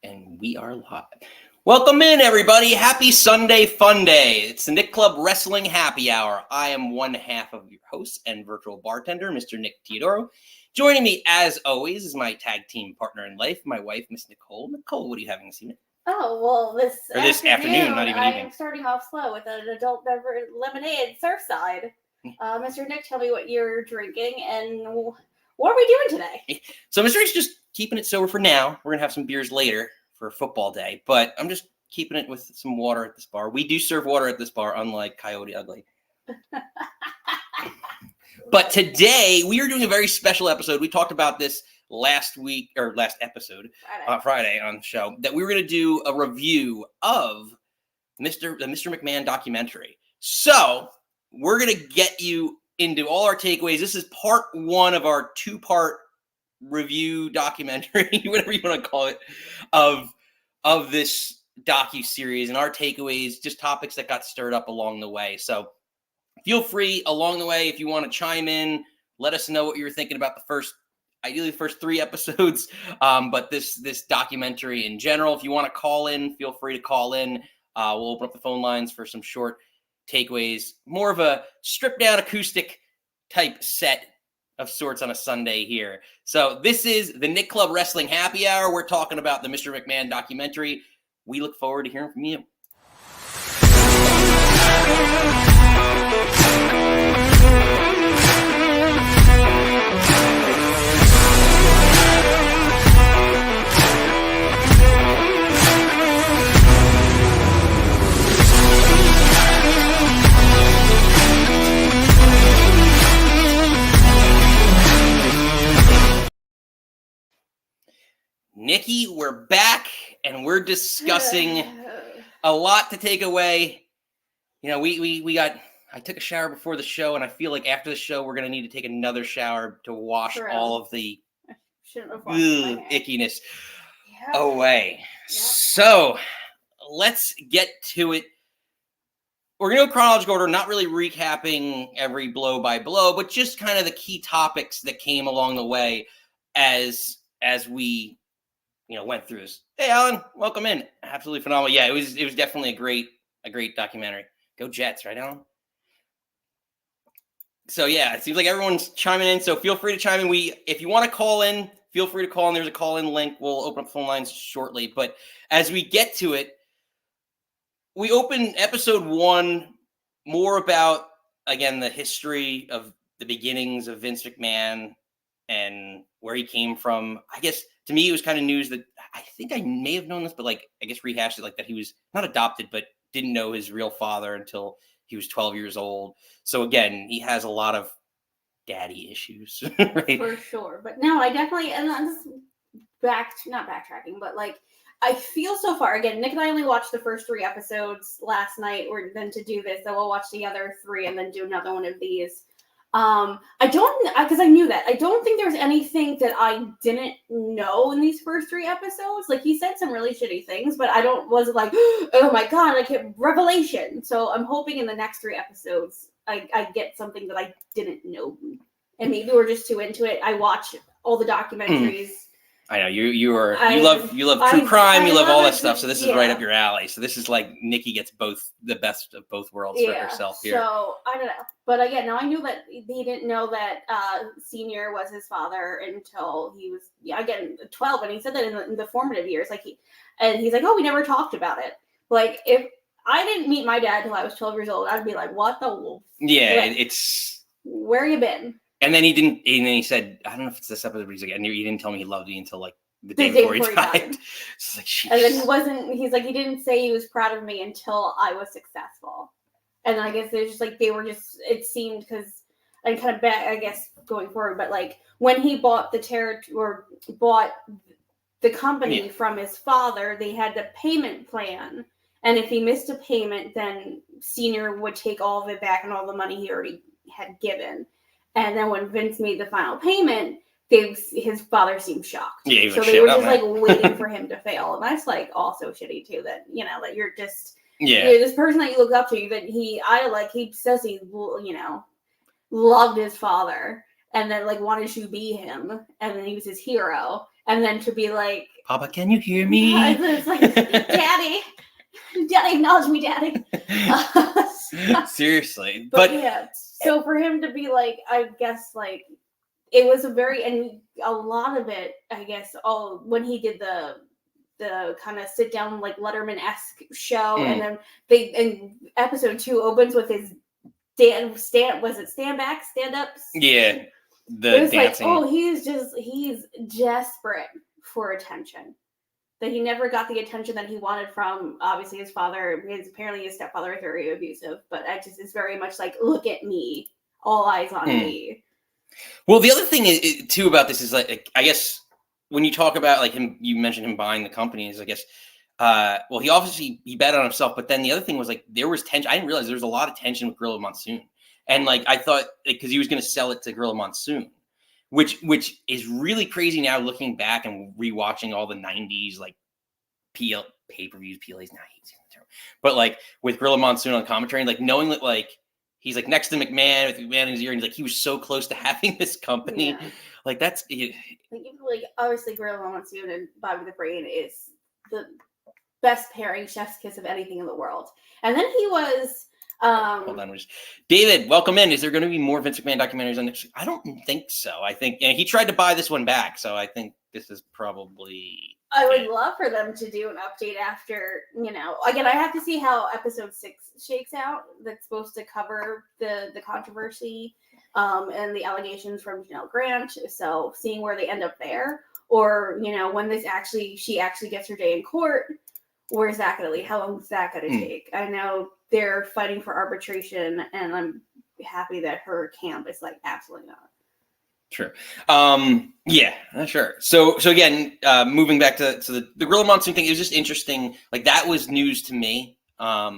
And we are live. Welcome in, everybody. Happy Sunday Fun Day. It's the Nick Club Wrestling Happy Hour. I am one half of your host and virtual bartender, Mr. Nick Teodoro. Joining me, as always, is my tag team partner in life, my wife, Miss Nicole. Nicole, what are you having this evening? Oh, well, this afternoon, not even I evening. am starting off slow with an adult beverage lemonade Surfside. Mr. Nick, tell me what you're drinking and what are we doing today? So Mr. Nick's just keeping it sober for now. We're going to have some beers later for football day, but I'm just keeping it with some water at this bar. We do serve water at this bar, unlike Coyote Ugly. But today, we are doing a very special episode. We talked about this last episode, Friday on the show, that we were going to do a review of the Mr. McMahon Documentary. So we're going to get you into all our takeaways. This is part one of our two-part review documentary, whatever you want to call it, of this docuseries and our takeaways, just topics that got stirred up along the way. So feel free along the way, if you want to chime in, let us know what you're thinking about ideally the first three episodes, but this documentary in general. If you want to call in, feel free to call in. We'll open up the phone lines for some short takeaways, more of a stripped down acoustic type set of sorts on a Sunday here. So this is the Nick Club Wrestling Happy Hour. We're talking about the Mr. McMahon documentary. We look forward to hearing from you. Nikki, we're back, and we're discussing a lot to take away. You know, I took a shower before the show, and I feel like after the show, we're going to need to take another shower to wash all of the ickiness away. Yep. So let's get to it. We're going to go chronological order, not really recapping every blow by blow, but just kind of the key topics that came along the way as we went through this. Hey, Alan, welcome in. Absolutely phenomenal. Yeah, it was definitely a great documentary. Go Jets, right, Alan? So yeah, it seems like everyone's chiming in. So feel free to chime in. If you want to call in, feel free to call in. There's a call-in link. We'll open up phone lines shortly. But as we get to it, we open episode one more about, again, the history of the beginnings of Vince McMahon and where he came from. I guess to me, it was kind of news that I think I may have known this, but I guess rehashed it, like that he was not adopted, but didn't know his real father until he was 12 years old. So again, he has a lot of daddy issues, right? For sure. But no, I definitely, and this not backtracking, but I feel so far, again, Nick and I only watched the first three episodes last night, or then to do this, then we'll watch the other three and then do another one of these. Because I knew that. I don't think there's anything that I didn't know in these first three episodes. He said some really shitty things, but wasn't like, oh my God, revelation. So I'm hoping in the next three episodes, I get something that I didn't know. And maybe we're just too into it. I watch all the documentaries. I know you love true crime, you love all that stuff. So this is right up your alley. So this is like Nikki gets the best of both worlds for herself here. So I don't know, but again, now I knew that he didn't know that Senior was his father until he was 12, and he said that in the formative years. He's like, oh, we never talked about it. If I didn't meet my dad until I was 12 years old, I'd be like, what the wolf? Yeah, where you been? And then he said, I don't know if it's this episode, but he's like, he didn't tell me he loved me until the day before he died. It's and then he's like, he didn't say he was proud of me until I was successful. And I guess it's just it seemed because, and kind of back, I guess, going forward, but when he bought bought the company from his father, they had the payment plan. And if he missed a payment, then Senior would take all of it back and all the money he already had given. And then when Vince made the final payment, his father seemed shocked. Yeah, so they were just waiting for him to fail. And that's also shitty too, that, that you're just, this person that you look up to, that he says he, loved his father and then wanted to be him. And then he was his hero. and then to be like, Papa, can you hear me? It's like, Daddy, acknowledge me, Daddy. Seriously, but yeah, so for him to be like, I guess like it was and a lot of it, I guess, when he did the kind of sit down like Letterman-esque show, and then in episode 2 opens with his stand-ups? Yeah, it was dancing. like, he's desperate for attention. That he never got the attention that he wanted from, obviously, his father. Because apparently his stepfather is very abusive, but it's very much like, look at me, all eyes on me. Well, the other thing too about this is like, I guess when you talk about like him, you mentioned him buying the companies. I guess, well, he obviously bet on himself, but then the other thing was like there was tension. I didn't realize there was a lot of tension with Gorilla Monsoon, and like I thought because he was going to sell it to Gorilla Monsoon. Which is really crazy now looking back and rewatching all the 90s like pay-per-views, PLAs, now I hate seeing the term. But like with Gorilla Monsoon on commentary, and like knowing that like he's like next to McMahon with McMahon in his ear, and he's like he was so close to having this company. Yeah. Like that's like obviously Gorilla Monsoon and Bobby the Brain is the best pairing, chef's kiss of anything in the world. And then he was hold on, David, welcome in. Is there going to be more Vince McMahon documentaries on next? I don't think so. I think he tried to buy this one back, so I think this is probably. I would love for them to do an update after, again, I have to see how episode 6 shakes out. That's supposed to cover the controversy and the allegations from Janelle Grant. So seeing where they end up there, or when she actually gets her day in court. Where's that going to lead? How long is that going to take? I know they're fighting for arbitration, and I'm happy that her camp is like, absolutely not. Sure. Yeah, sure. So again, moving back to the Gorilla Monsoon thing, it was just interesting. Like that was news to me. Yeah,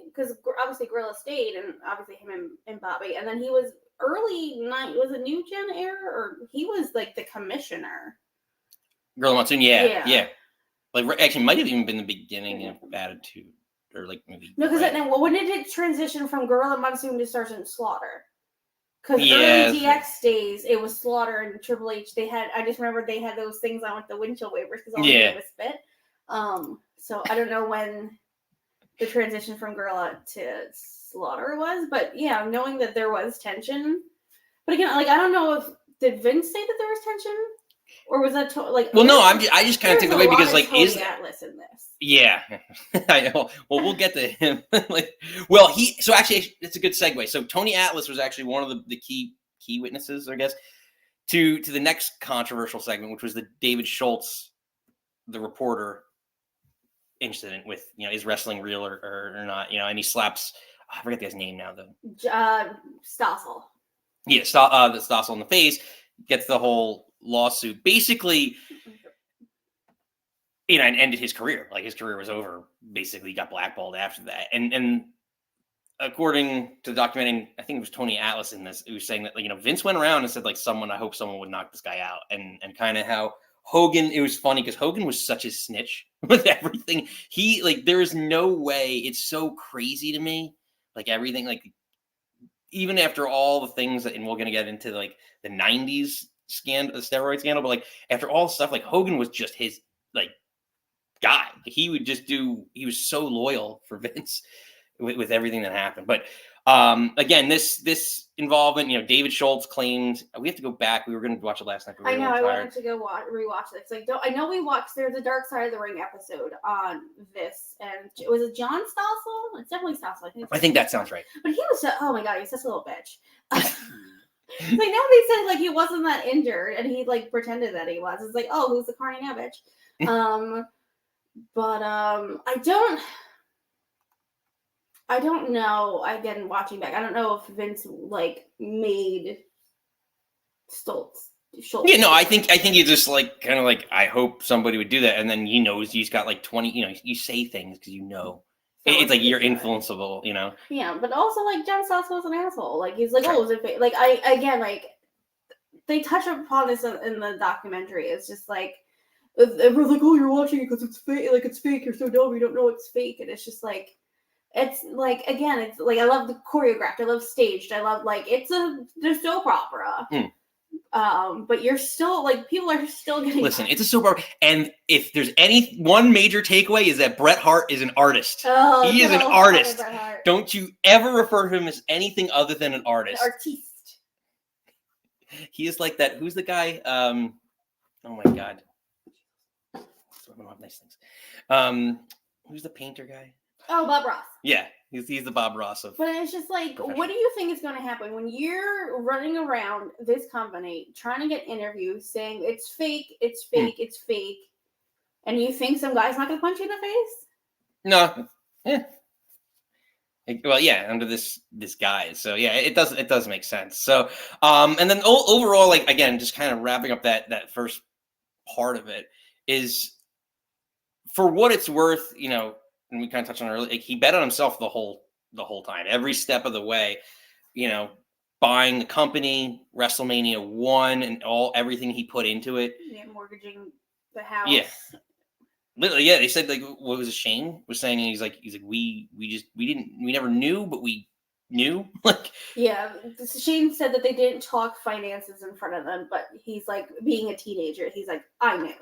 because obviously Gorilla stayed, and obviously him and Bobby, and then he was was it New Gen era, or he was like the commissioner. Gorilla Monsoon, yeah. Like actually, might have even been the beginning of Attitude, or like maybe. No, because when did it transition from Gorilla Monsoon to Sergeant Slaughter? Because early DX days, it was Slaughter and Triple H. I just remember they had those things on with the windshield wavers because all they did was spit. So I don't know when the transition from Gorilla to Slaughter was, but yeah, knowing that there was tension. But again, like I don't know did Vince say that there was tension? Or was that Well, no, I just kind of took it away because like is Atlas in this? Yeah, I know. Well, we'll get to him. So actually, it's a good segue. So Tony Atlas was actually one of the key witnesses, I guess, to the next controversial segment, which was the David Schultz, the reporter, incident with is wrestling real or not? And he slaps. I forget the guy's name now though. Stossel. Yeah, the Stossel in the face, gets the whole lawsuit basically and ended his career. Like his career was over. Basically, he got blackballed after that. And according to the documenting, I think it was Tony Atlas in this, who was saying that Vince went around and said like I hope someone would knock this guy out, and kind of how Hogan. It was funny because Hogan was such a snitch with everything. He there is no way. It's so crazy to me. Like everything, like even after all the things that, and we're gonna get into like the '90s the steroid scandal, but like after all the stuff, like Hogan was just his guy. He would just he was so loyal for Vince with everything that happened. But again, this involvement, David Schultz claimed, we have to go back. We were going to watch it last night. I know. I wanted to go rewatch it. Like, I know we watched. There's a Dark Side of the Ring episode on this, and was it John Stossel? It's definitely Stossel. I think that sounds right. But he was oh my god, he's such a little bitch. Nobody said he wasn't that injured, and he pretended that he was. It's like, oh, who's the carny now, bitch? But I don't know. Again, watching back, I don't know if Vince made Schultz. Yeah, no, I think you just kind of I hope somebody would do that, and then he knows he's got 20. You say things because it's you're influenceable. Yeah, but also John Stossel was an asshole. He's oh, was it fake? They touch upon this in the documentary. It's just everyone's oh, you're watching it because it's fake. It's fake. You're so dumb. You don't know it's fake. And it's just it's again, it's I love the choreographed. I love staged. I love it's a soap opera. But you're still like people are still getting. Listen, it's a soap opera, and if there's any one major takeaway is that Bret Hart is an artist. Oh, he is an artist. Don't you ever refer to him as anything other than an artist. An artiste. He is like that. Who's the guy? Oh my God. Women have nice things. Who's the painter guy? Oh, Bob Ross. Yeah, he's the Bob Ross of. But it's just like, what do you think is going to happen when you're running around this company trying to get interviews saying it's fake, it's fake, it's fake, and you think some guy's not going to punch you in the face? No. Yeah. Well, yeah, under this guy. So yeah, it does make sense. So and then overall, like again, just kind of wrapping up that first part of it is, for what it's worth, you know, and we kind of touched on it earlier, like, he bet on himself the whole time, every step of the way, you know, buying the company, WrestleMania 1 and everything he put into it. Yeah, mortgaging the house. Yeah. Literally, yeah. They said, like, what was it, Shane was saying, he's like, we never knew, but we knew. Like, yeah, Shane said that they didn't talk finances in front of them, but he's like, being a teenager, he's like, I knew.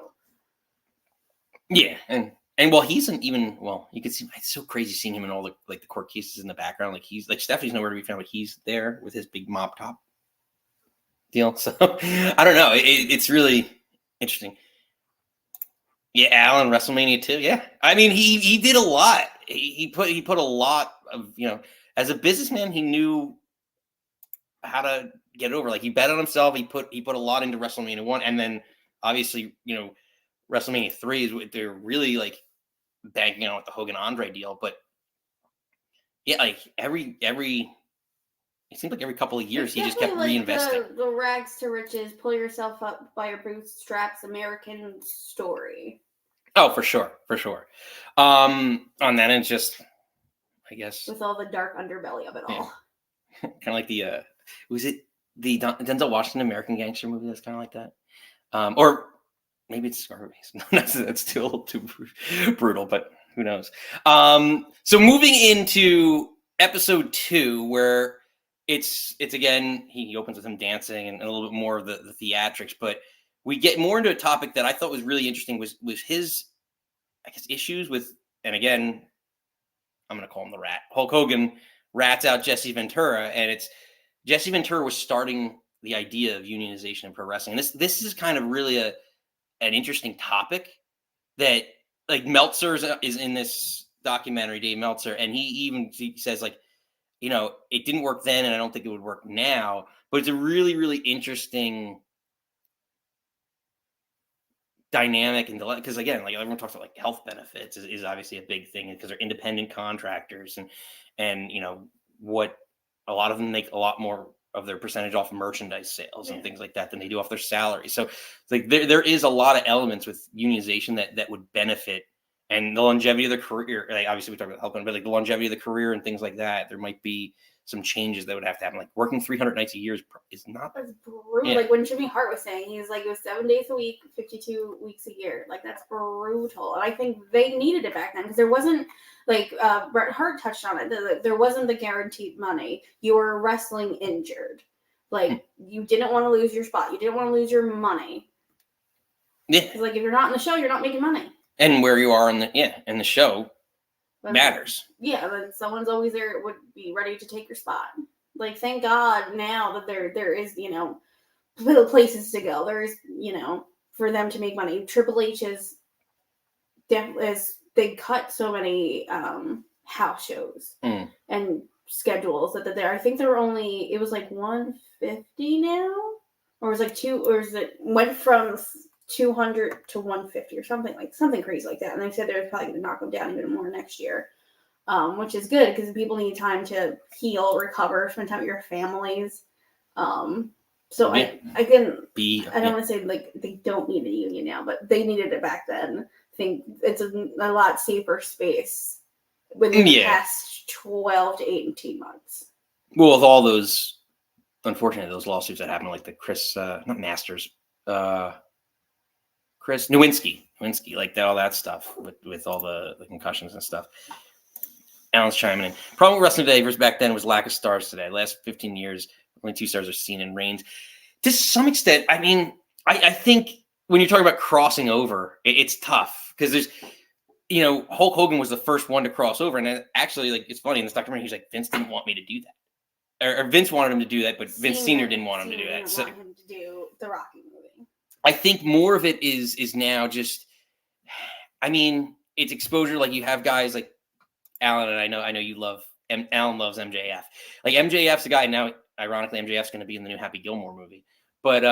Yeah, and well, he's an even, well, you can see, it's so crazy seeing him in all the like the court cases in the background. Like, he's like, Stephanie's nowhere to be found, but he's there with his big mop top deal. So I don't know. It's really interesting. Yeah, Alan, WrestleMania 2. Yeah, I mean, he did a lot. He put a lot of, you know, as a businessman, he knew how to get over. Like, he bet on himself. He put a lot into WrestleMania 1, and then obviously, you know, WrestleMania 3 is what they're really like banking on with the Hogan Andre deal. But yeah, like every it seems like every couple of years he just kept like reinvesting. The rags to riches, pull yourself up by your bootstraps American story. Oh, for sure. On that, it's just, I guess, with all the dark underbelly of it all. Kind of like the was it the Denzel Washington American Gangster movie that's kind of like that, or maybe it's Scarface. That's still too brutal, but who knows? So moving into episode 2, where it's again, he opens with him dancing and a little bit more of the theatrics, but we get more into a topic that I thought was really interesting, was his, I guess, issues with, and again, I'm going to call him the Rat. Hulk Hogan rats out Jesse Ventura, and it's Jesse Ventura was starting the idea of unionization in pro wrestling. And this is kind of really an interesting topic that, like, Meltzer is in this documentary, Dave Meltzer, and he says, like, you know, it didn't work then, and I don't think it would work now, but it's a really, really interesting dynamic, and because again, like, everyone talks about like health benefits is obviously a big thing because they're independent contractors, and you know what, a lot of them make a lot more of their percentage off merchandise sales and things like that than they do off their salary. So like there is a lot of elements with unionization that would benefit, and the longevity of the career. Like, obviously we talk about health, but like the longevity of the career and things like that, there might be some changes that would have to happen. Like, working 300 nights a year is not. That's brutal. Yeah. Like when Jimmy Hart was saying, he was like, it was 7 days a week, 52 weeks a year. Like, that's brutal. And I think they needed it back then because there wasn't, like, Bret Hart touched on it. There wasn't the guaranteed money. You were wrestling injured. Like, you didn't want to lose your spot. You didn't want to lose your money. Yeah. Because, like, if you're not in the show, you're not making money. And where you are in the show matters. Yeah, but someone's always there, would be ready to take your spot. Like, thank God now that there is, you know, little places to go. There is, you know, for them to make money. Triple H is they cut so many house shows and schedules that I think there were only, it was like 150 now, or it was like went from 200 to 150 or something crazy like that. And they said they're probably going to knock them down even more next year, which is good because people need time to heal, recover, spend time with your families. So I don't want to say like they don't need a union now, but they needed it back then. I think it's a lot safer space within the past 12 to 18 months. Well, with all those, unfortunately, those lawsuits that happened, like the Chris, not Masters, Chris Nowinski, like all that stuff with all the concussions and stuff. Alan's chiming in. Problem with wrestling today versus back then was lack of stars today. Last 15 years, only 2 stars are seen in Reigns. To some extent, I mean, I think when you're talking about crossing over, it's tough because there's, Hulk Hogan was the first one to cross over, and actually, like, it's funny in this documentary, he's like, Vince didn't want me to do that, or Vince wanted him to do that, but Vince Senior didn't want him to do that. So want him to do the Rocky movie. I think more of it is now just, I mean, it's exposure. Like, you have guys like Alan, and I know you love. Alan loves MJF. Like, MJF's a guy now. Ironically, MJF's going to be in the new Happy Gilmore movie. But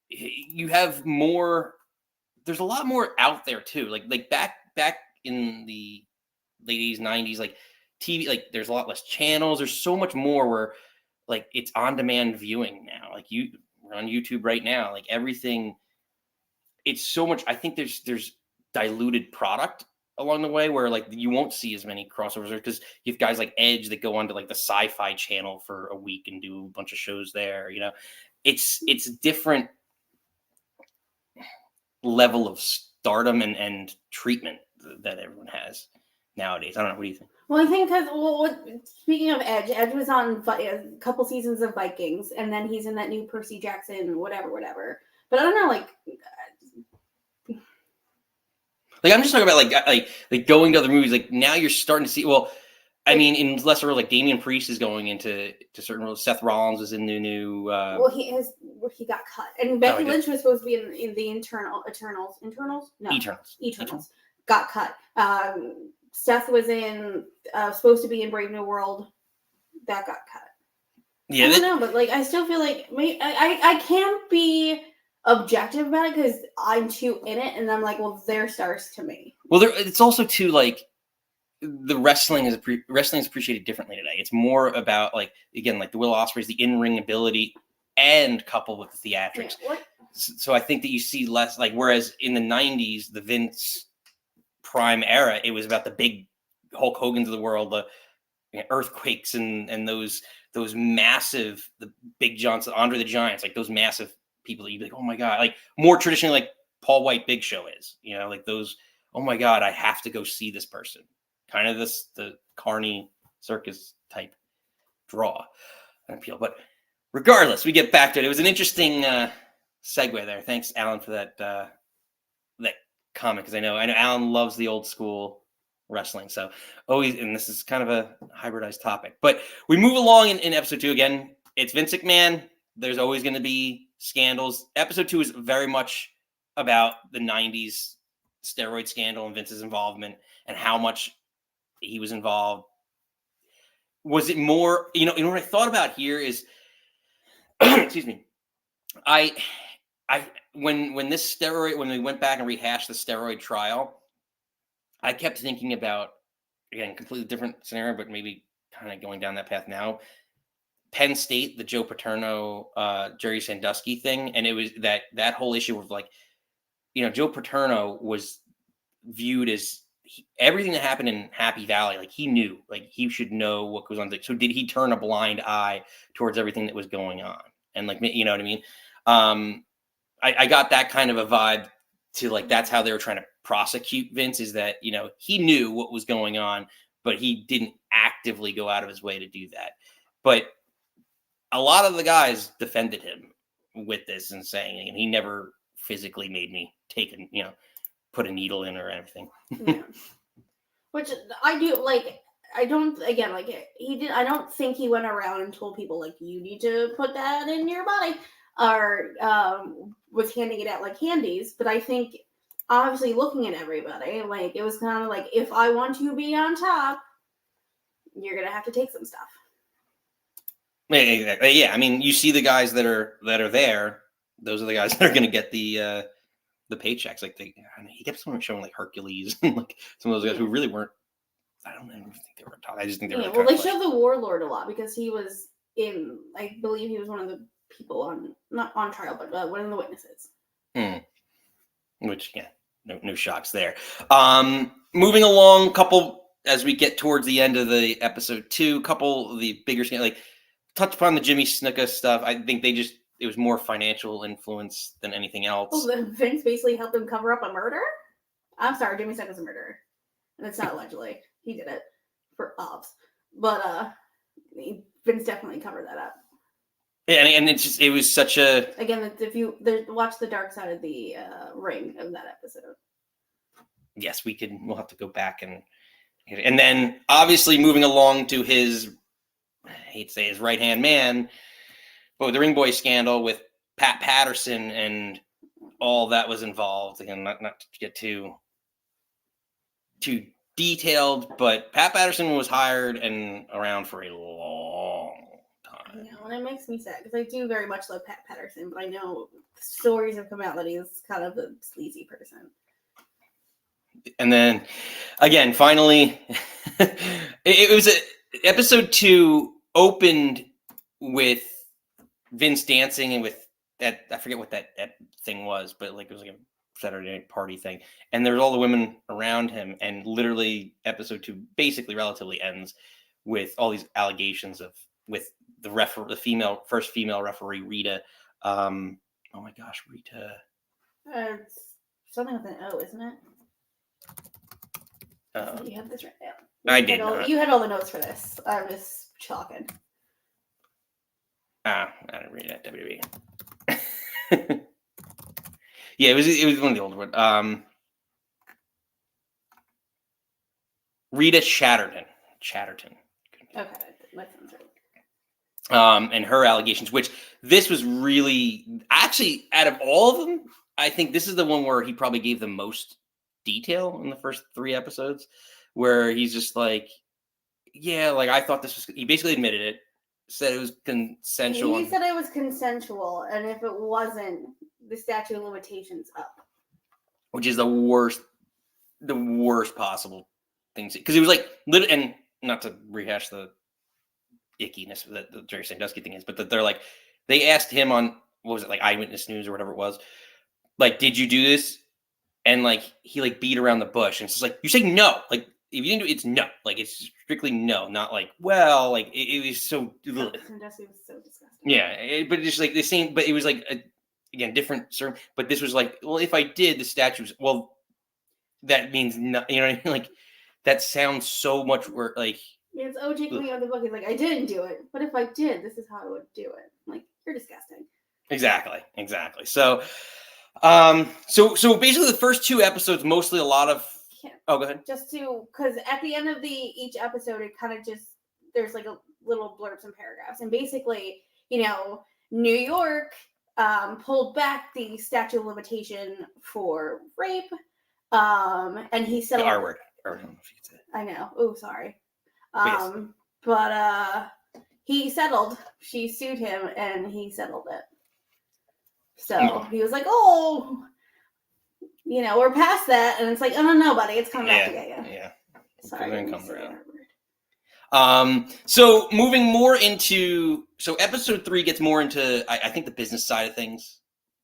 you have more. There's a lot more out there too. Like back in the late 80s, 90s, like TV. Like, there's a lot less channels. There's so much more where, like, it's on demand viewing now. Like, we're on YouTube right now. Like, everything. It's so much. I think there's diluted product along the way where, like, you won't see as many crossovers because you have guys like Edge that go onto, like, the Sci-Fi Channel for a week and do a bunch of shows there. It's a different level of stardom and treatment that everyone has nowadays. I don't know. What do you think? Well, I think because speaking of Edge was on a couple seasons of Vikings, and then he's in that new Percy Jackson whatever. But I don't know, like I'm just talking about like going to other movies. Like, now you're starting to see. Well, I mean, in lesser roles, like Damian Priest is going into certain roles. Seth Rollins is in the new. Well, he got cut, and Becky Lynch was supposed to be in the Eternals. No, Eternals got cut. Seth was supposed to be in Brave New World. That got cut. Yeah, I don't know, but like I still feel like I can't be objective about it because I'm too in it, and I'm like, well, they're stars to me. Well, it's also too, like, the wrestling is appreciated differently today. It's more about, like, again, like the Will Ospreay's, the in-ring ability, and coupled with the theatrics. Yeah, so I think that you see less, like, whereas in the 90s, the Vince prime era, it was about the big Hulk Hogan's of the world, the earthquakes and those massive, the Big Johns, Andre the Giants, like those massive people that you'd be like, oh my God, like more traditionally like Paul White Big Show is, like those, oh my God, I have to go see this person. Kind of the Carney circus type draw and appeal. But regardless, we get back to it. It was an interesting segue there. Thanks, Alan, for that comment, because I know Alan loves the old school wrestling. So always, and this is kind of a hybridized topic. But we move along in episode 2 again. It's Vince McMahon. There's always going to be scandals. Episode 2 is very much about the 90s steroid scandal and Vince's involvement and how much he was involved. Was it more, what I thought about here is, excuse me, when we went back and rehashed the steroid trial, I kept thinking about, again, completely different scenario, but maybe kind of going down that path now. Penn State, the Joe Paterno, Jerry Sandusky thing, and it was that whole issue of, like, Joe Paterno was viewed as everything that happened in Happy Valley, like, he knew, like, he should know what goes on. So did he turn a blind eye towards everything that was going on? And, like, you know what I mean? I got that kind of a vibe to, like, that's how they were trying to prosecute Vince, is that, he knew what was going on, but he didn't actively go out of his way to do that. But a lot of the guys defended him with this and saying, and he never physically made me take put a needle in or anything. Yeah. Which I do, like, I don't, again, like, he did, I don't think he went around and told people, like, you need to put that in your body, or was handing it out like candies. But I think, obviously, looking at everybody, like, it was kind of like, if I want to be on top, you're going to have to take some stuff. Yeah, I mean, you see the guys that are there, those are the guys that are going to get the paychecks. Like, he kept showing like Hercules and like some of those guys who really weren't. I don't even think they were top. I just think they were. Well, they showed the Warlord a lot because he was in. I believe he was one of the people not on trial, but one of the witnesses. Which, yeah, no shocks there. Moving along, couple as we get towards the end of the episode 2, couple of the bigger scale, like, touch upon the Jimmy Snuka stuff. I think it was more financial influence than anything else. Oh, Vince basically helped him cover up a murder? I'm sorry, Jimmy Snuka's a murderer. And it's not allegedly. He did it for obs. But Vince definitely covered that up. and it was such a again. If you watch the Dark Side of the Ring of that episode. Yes, we'll have to go back and then obviously moving along to his, I hate to say his right hand man, but with the Ring Boy scandal with Pat Patterson and all that was involved. Again, not to get too detailed, but Pat Patterson was hired and around for a long time. Yeah, and it makes me sad because I do very much love Pat Patterson, but I know stories have come out that he's kind of a sleazy person. And then, again, finally, it was episode 2 opened with Vince dancing and with that, I forget what that thing was, but like it was like a Saturday night party thing. And there's all the women around him, and literally episode 2 basically relatively ends with all these allegations with the first female referee, Rita. Oh my gosh, Rita. It's something with an O, isn't it? You have this right now. You had all the notes for this. I'm just chalking. I didn't read that WWE. Yeah, it was one of the older ones. Rita Chatterton. Okay, that sounds right. And her allegations, which this was really actually out of all of them, I think this is the one where he probably gave the most detail in the first 3 episodes, where he's just like, yeah, like I thought this was. He basically admitted it, said it was consensual. He said it was consensual, and if it wasn't, the statute of limitations up. Which is the worst possible things, because it was like, and not to rehash the ickiness that the Jerry Sandusky thing is, but that they're like, they asked him on, what was it, like Eyewitness News or whatever it was, like, did you do this? And like he like beat around the bush, and it's just like, you say no, like if you didn't do it, it's no, like it's strictly no, not like, well, like it was so. Sandusky was so disgusting. Yeah, but it's just like the same, but it was like again different. But this was like, well, if I did, the statutes, well, that means no, you know what I mean? Like that sounds so much worse. Like yeah, it's OJ coming out of the book. He's like, I didn't do it, but if I did, this is how I would do it. I'm like, you're disgusting. Exactly. So, so basically, the first 2 episodes, mostly a lot of. Yeah. Oh, go ahead. Just because at the end of each episode, it kind of just there's like a little blurbs and paragraphs, and basically, New York pulled back the statute of limitation for rape, and he settled. The R word. I don't know if you could say it. I know. Oh, sorry. Yes. But he settled. She sued him, and he settled it. So he was like, "Oh, we're past that," and it's like, "Oh no, buddy, it's coming back to get you." Yeah. Sorry. So moving more into episode 3 gets more into I think the business side of things.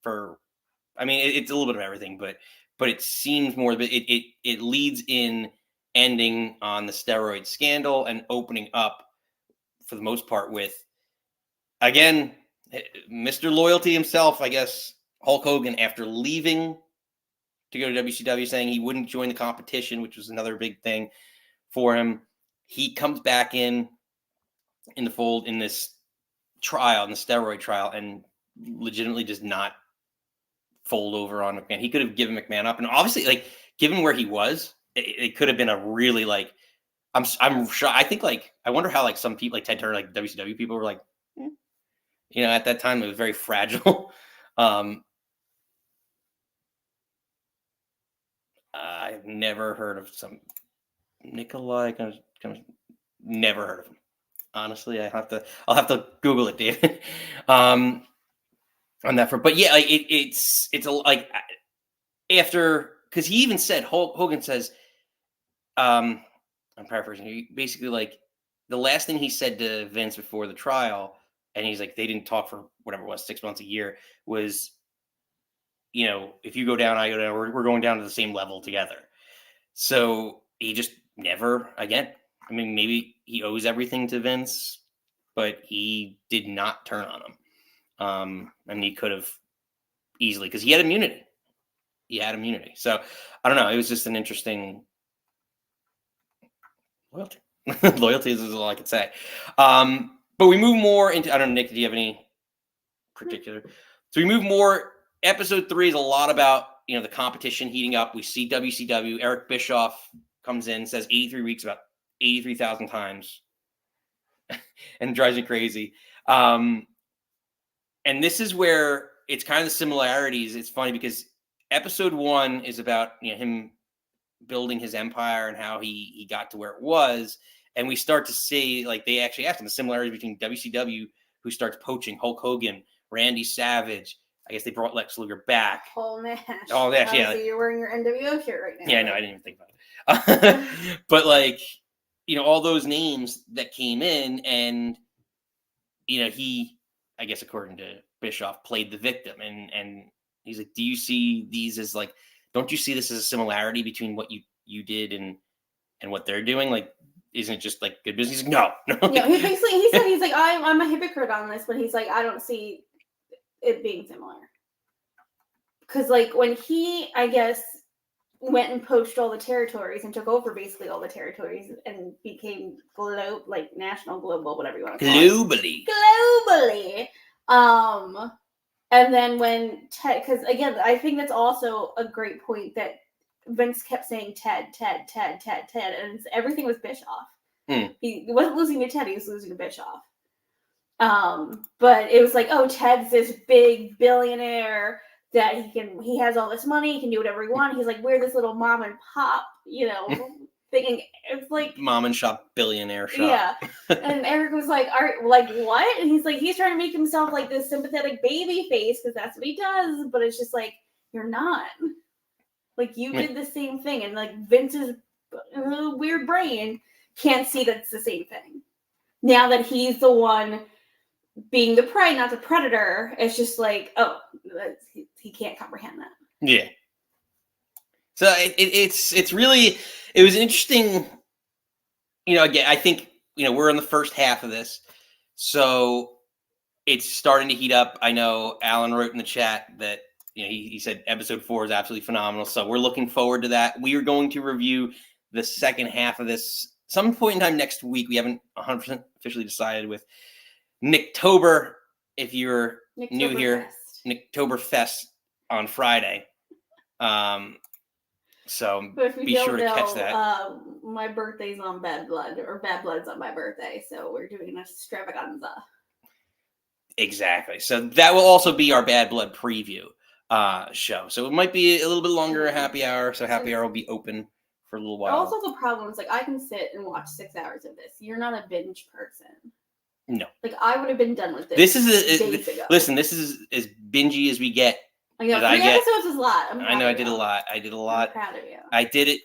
It's a little bit of everything, but it seems more. It leads in ending on the steroid scandal and opening up for the most part with, again, Mr. Loyalty himself, I guess, Hulk Hogan, after leaving to go to WCW, saying he wouldn't join the competition, which was another big thing for him. He comes back in the fold in this trial, in the steroid trial, and legitimately does not fold over on McMahon. He could have given McMahon up, and obviously, like, given where he was, it could have been a really, like, I'm sure. I think, like, I wonder how, like, some people, like Ted Turner, like WCW people, were like, at that time it was very fragile. I've never heard of some Nikolai. Kind of never heard of him. Honestly, I'll have to Google it, David. On that front, but yeah, like it's like after, because he even said, Hogan says, I'm paraphrasing, basically like the last thing he said to Vince before the trial, and he's like, they didn't talk for whatever it was, 6 months, a year, was, if you go down, I go down, we're going down to the same level together. So he just never, again, maybe he owes everything to Vince, but he did not turn on him. And he could have easily, because he had immunity. So I don't know. It was just an interesting loyalty. Loyalty is all I could say. But we move more into, I don't know, Nick, do you have any particular. So we move more. Episode 3 is a lot about, the competition heating up. We see WCW. Eric Bischoff comes in, says 83 weeks about 83,000 times, and drives me crazy. And this is where it's kind of the similarities. It's funny because episode 1 is about him building his empire and how he got to where it was. And we start to see, like, they actually ask him the similarities between WCW, who starts poaching Hulk Hogan, Randy Savage. I guess they brought Lex Luger back. Paul Nash. Oh, Nash, yeah. So you're wearing your NWO shirt right now. Yeah, no, I didn't even think about it. But, like, all those names that came in, and, he, I guess according to Bischoff, played the victim. And he's like, do you see these as, like, don't you see this as a similarity between what you did and what they're doing? Like, isn't it just like good business? He's like, no. Yeah, he said he's like, I'm a hypocrite on this, but he's like, I don't see it being similar. Because, like, when he, I guess, went and poached all the territories and took over basically all the territories and became national, global, whatever you want to call it. Globally. And then when Ted, because again, I think that's also a great point that Vince kept saying Ted, and everything was Bischoff. He wasn't losing to Ted, he was losing to Bischoff. But it was like, oh, Ted's this big billionaire that he has all this money, he can do whatever he wants. He's like, we're this little mom and pop, thinking it's like mom and shop billionaire shop. Yeah. And Eric was like, like what? And he's like, he's trying to make himself like this sympathetic baby face because that's what he does. But it's just like, you're not. Like, you did the same thing. And like Vince's weird brain can't see that it's the same thing. Now that he's the one being the prey, not the predator, it's just like, oh, he can't comprehend that. Yeah. So it's really, it was interesting, again, I think, we're in the first half of this, so it's starting to heat up. I know Alan wrote in the chat that, he said episode 4 is absolutely phenomenal, so we're looking forward to that. We are going to review the second half of this some point in time next week. We haven't 100% officially decided with Nicktober, if you're new here, Nicktoberfest on Friday. So be sure to catch that. My birthday's on Bad Blood, or Bad Blood's on my birthday, so we're doing an extravaganza. Exactly. So that will also be our Bad Blood preview show. So it might be a little bit longer, a happy hour. So happy hour will be open for a little while. Also, the problem is, like, I can sit and watch 6 hours of this. You're not a binge person. No. Like, I would have been done with this. Days ago. Listen, this is as bingey as we get. I know, 3 episodes is a lot. I know, I did a lot. I'm proud of you. I did it,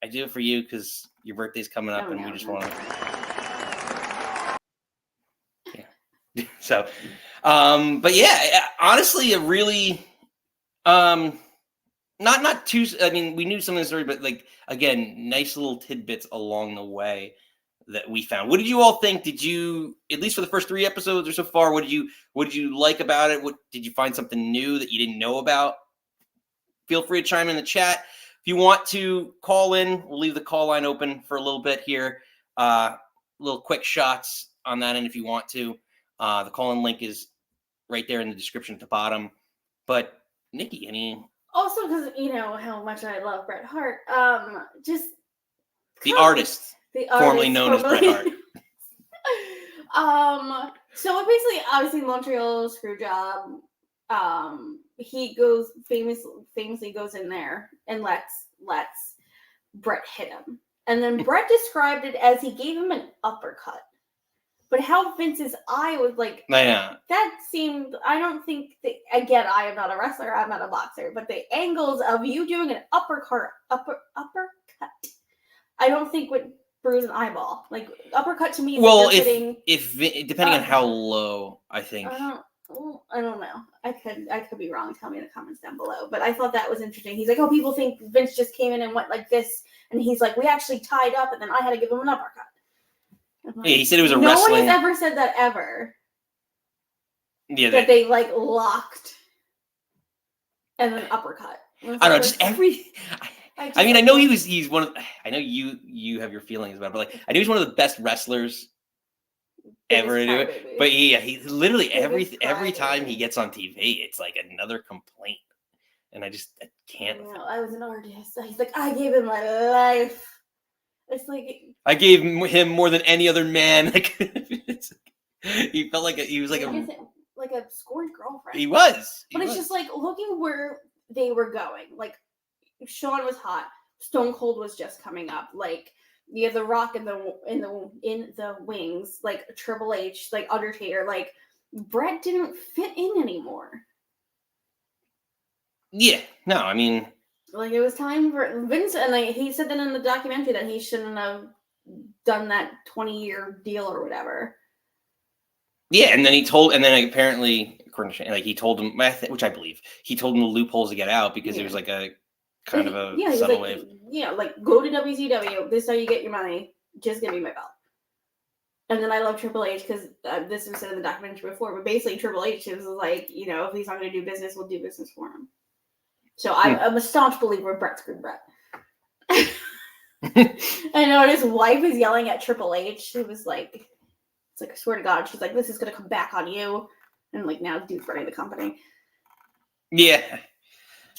I did it for you because your birthday's coming up and we just want to. Yeah. So, but yeah, honestly, a really, not too, I mean, we knew some of the story, but like, again, nice little tidbits along the way that we found. What did you all think? Did you, at least for the first 3 episodes or so far, what did you like about it? What did you find something new that you didn't know about? Feel free to chime in the chat. If you want to call in, we'll leave the call line open for a little bit here. Little quick shots on that end if you want to. The call-in link is right there in the description at the bottom. But Nikki, any? Also, because you know how much I love Bret Hart. Just the artist. Formerly known as Bret Hart. So basically, obviously, Montreal Screwjob. He goes famously goes in there and lets Bret hit him, and then Bret described it as he gave him an uppercut. But how Vince's eye was like, that seemed. I don't think that. Again, I am not a wrestler. I'm not a boxer. But the angles of you doing an uppercut, I don't think would bruise an eyeball. Like uppercut to me. Is if depending on how low, I think. I don't know. I could be wrong. Tell me in the comments down below. But I thought that was interesting. He's like, oh, people think Vince just came in and went like this, and he's like, we actually tied up, and then I had to give him an uppercut. Like, yeah, he said it was a wrestling. No one has ever said that ever. Yeah, that they like locked and then uppercut. I don't know. Just every. I mean, I know he's one of. I know you have your feelings about it, but like, I know he's one of the best wrestlers ever do it. But yeah, he literally every time he crybaby. gets on TV, it's like another complaint, and I can't. No, I was an artist. He's like, I gave him my life. It's like I gave him more than any other man. Like, he felt like he was like a scorned girlfriend. He was. But it's just like looking where they were going. Like Shawn was hot. Stone Cold was just coming up. Like you have The Rock in the wings. Like Triple H. Like Undertaker. Like Bret didn't fit in anymore. Yeah. No, I mean. Like it was time for Vince, and like he said that in the documentary that he shouldn't have done that 20-year deal or whatever. Yeah, and then apparently, according to Shane, like he told him, which I believe, he told him the loopholes to get out because it was like a kind of a subtle way. Yeah, like go to WCW. This is how you get your money. Just give me my belt. And then I love Triple H because this was said in the documentary before, but basically Triple H was like, if he's not going to do business, we'll do business for him. So I'm a staunch believer of Bret screwed Bret. I know his wife is yelling at Triple H. It was like, it's like, I swear to God, she's like, this is going to come back on you. And like now dude's running the company. Yeah.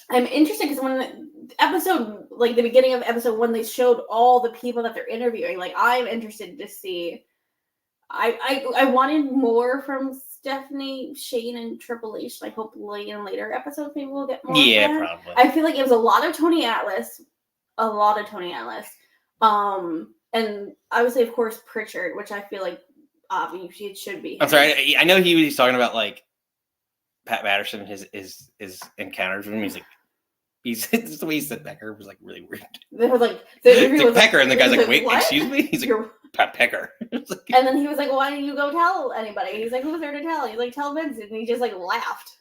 I'm interested because when the beginning of episode 1, they showed all the people that they're interviewing. Like I'm interested to see. I wanted more from Stephanie, Shane, and Triple H. I hope in later episodes maybe we'll get more. Yeah, probably. I feel like it was a lot of Tony Atlas. And I would say, of course, Pritchard, which I feel like obviously it should be. I'm sorry. I know he was talking about like Pat Patterson, his encounters with him. He's like, it's the way he said Becker was like really weird. They were like, the Pecker, and the guy's like, wait, what? excuse me? He's like, Pat Pecker. And then he was like, why didn't you go tell anybody? He's like, who's there to tell? He's like, tell Vincent. And he just like laughed.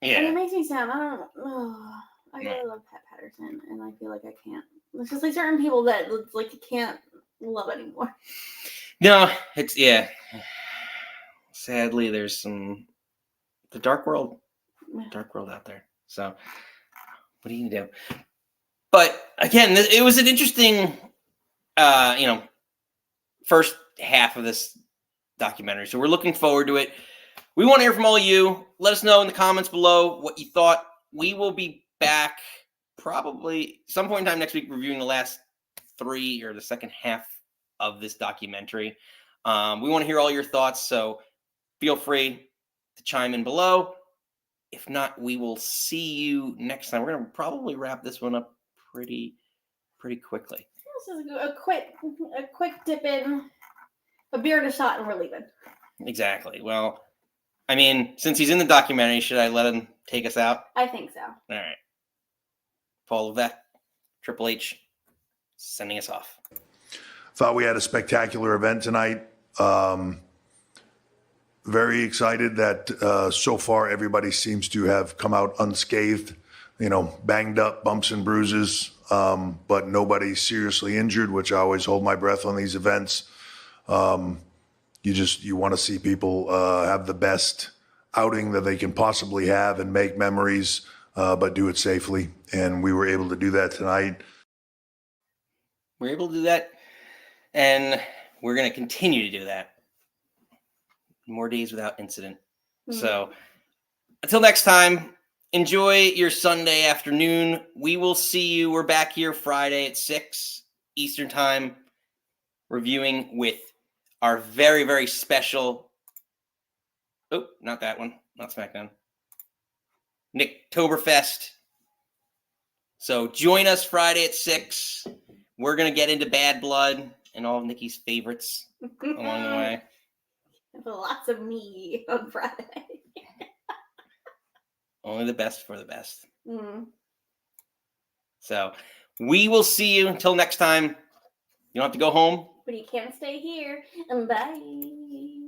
Yeah. And it makes me sound, I really love Pat Patterson, and I feel like I can't. It's just like certain people that like you can't love anymore. No, it's sadly there's the dark world out there. So what do you do? But again, it was an interesting first half of this documentary. So we're looking forward to it. We want to hear from all of you. Let us know in the comments below what you thought. We will be back probably some point in time next week reviewing the last 3 or the second half of this documentary. We want to hear all your thoughts, so feel free to chime in below. If not, we will see you next time. We're going to probably wrap this one up pretty quickly. This is a quick dip in, a beer and a shot, and we're leaving. Exactly. Well, I mean, since he's in the documentary, should I let him take us out? I think so. All right. Paul Levesque, Triple H, sending us off. Thought we had a spectacular event tonight. Very excited that so far everybody seems to have come out unscathed. Banged up, bumps and bruises, but nobody seriously injured, which I always hold my breath on these events. You want to see people have the best outing that they can possibly have and make memories, but do it safely. And we were able to do that tonight. We're able to do that, and we're going to continue to do that. More days without incident. Mm-hmm. So until next time, enjoy your Sunday afternoon. We will see you. We're back here Friday at 6 Eastern Time, reviewing with our very, very special. Oh, not that one. Not SmackDown. Nicktoberfest. So join us Friday at 6. We're going to get into Bad Blood and all of Nikki's favorites along the way. Lots of me on Friday. Only the best for the best. Mm. So we will see you until next time. You don't have to go home. But you can't stay here. And bye.